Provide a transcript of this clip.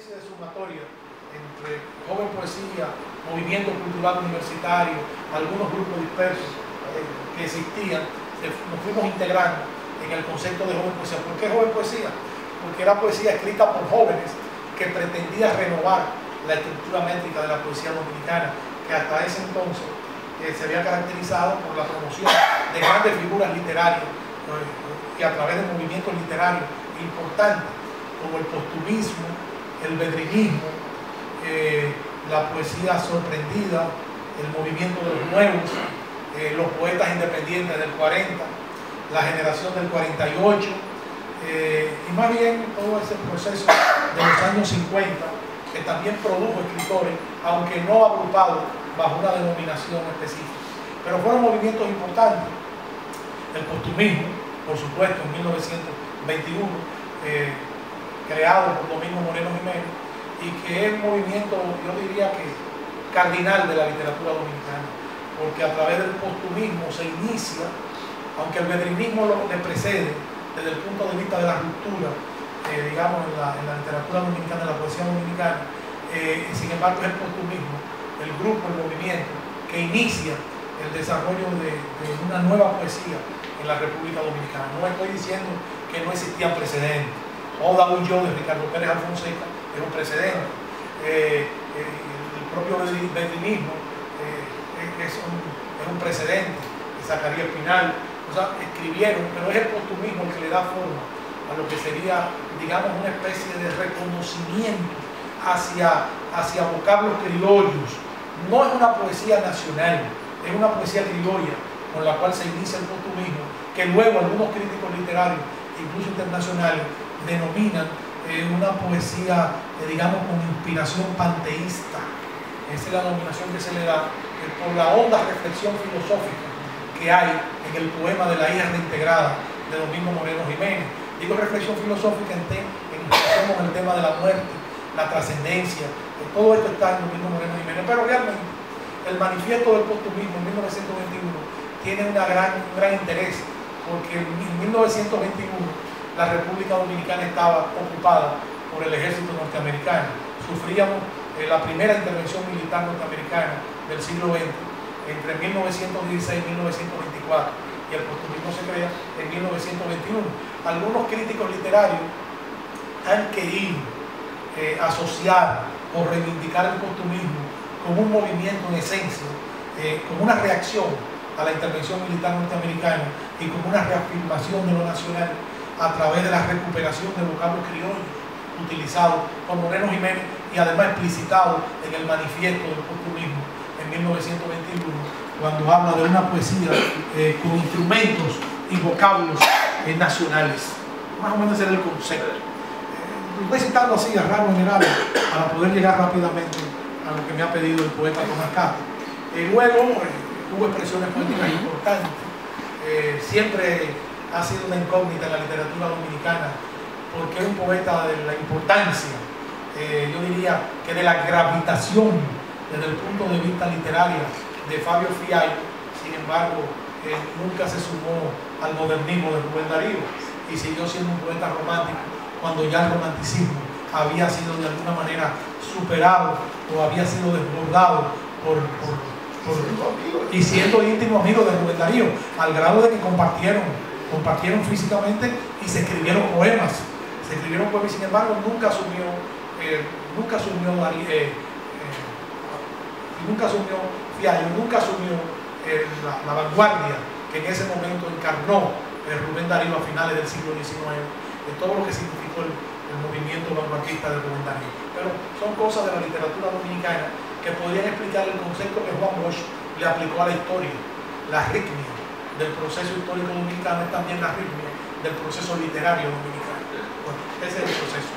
especie de sumatoria entre joven poesía, movimiento cultural universitario, algunos grupos dispersos que existían, nos fuimos integrando en el concepto de joven poesía. ¿Por qué joven poesía? Porque era poesía escrita por jóvenes que pretendía renovar la estructura métrica de la poesía dominicana, que hasta ese entonces se había caracterizado por la promoción de grandes figuras literarias y a través de movimientos literarios importantes como el postumismo, el bedrinismo, la poesía sorprendida, el movimiento de los nuevos, los poetas independientes del 40, la generación del 48, y más bien todo ese proceso de los años 50 que también produjo escritores, aunque no agrupados bajo una denominación específica, pero fueron movimientos importantes. El postumismo, por supuesto, en 1921, creado por Domingo Moreno Jiménez, y que es un movimiento, yo diría que cardinal de la literatura dominicana, porque a través del postumismo se inicia, aunque el bedrinismo le precede desde el punto de vista de la ruptura, digamos, en la literatura dominicana, en la poesía dominicana, sin embargo es el postumismo, el grupo, el movimiento, que inicia el desarrollo de una nueva poesía en la República Dominicana. No estoy diciendo que no existían precedentes. Oda un yo de Ricardo Pérez Alfonseca es un precedente. El propio bedrinismo es un precedente. Zacarías Espinal, o sea, escribieron, pero es el postumismo el que le da forma a lo que sería, digamos, una especie de reconocimiento hacia vocablos criollos. No es una poesía nacional, es una poesía criolla con la cual se inicia el postumismo, que luego algunos críticos literarios, incluso internacionales, denominan una poesía, digamos, con inspiración panteísta. Esa es la denominación que se le da por la honda reflexión filosófica que hay en el poema de la hija reintegrada de Domingo Moreno Jiménez. Digo reflexión filosófica en relación con el tema de la muerte, la trascendencia, todo esto está en Domingo Moreno Jiménez, pero realmente el manifiesto del postumismo en 1921 tiene un gran interés, porque en 1921 la República Dominicana estaba ocupada por el ejército norteamericano. Sufríamos la primera intervención militar norteamericana del siglo XX entre 1916 y 1924, y el postumismo se crea en 1921. Algunos críticos literarios han querido asociar o reivindicar el postumismo como un movimiento en esencia, como una reacción a la intervención militar norteamericana y como una reafirmación de lo nacional a través de la recuperación de vocablos criollos utilizados por Moreno Jiménez y además explicitado en el manifiesto del postumismo en 1921, cuando habla de una poesía con instrumentos y vocablos nacionales. Más o menos ese era el concepto. Voy citando así a rasgos generales para poder llegar rápidamente a lo que me ha pedido el poeta Tomás Castro. Luego tuvo expresiones poéticas importantes. Siempre ha sido una incógnita en la literatura dominicana, porque es un poeta de la importancia, yo diría que de la gravitación desde el punto de vista literario de Fabio Fiallo. Sin embargo, nunca se sumó al modernismo de Rubén Darío y siguió siendo un poeta romántico cuando ya el romanticismo había sido de alguna manera superado o había sido desbordado y siendo íntimo amigo de Rubén Darío, al grado de que compartieron físicamente y se escribieron poemas. Y sin embargo nunca asumió Fiallo, nunca asumió la vanguardia que en ese momento encarnó Rubén Darío a finales del siglo XIX, de todo lo que significó el movimiento vanguardista de Rubén Darío. Pero son cosas de la literatura dominicana que podrían explicar el concepto que Juan Bosch le aplicó a la historia. La ritmia del proceso histórico dominicano es también la ritmia del proceso literario dominicano. Bueno, ese es el proceso.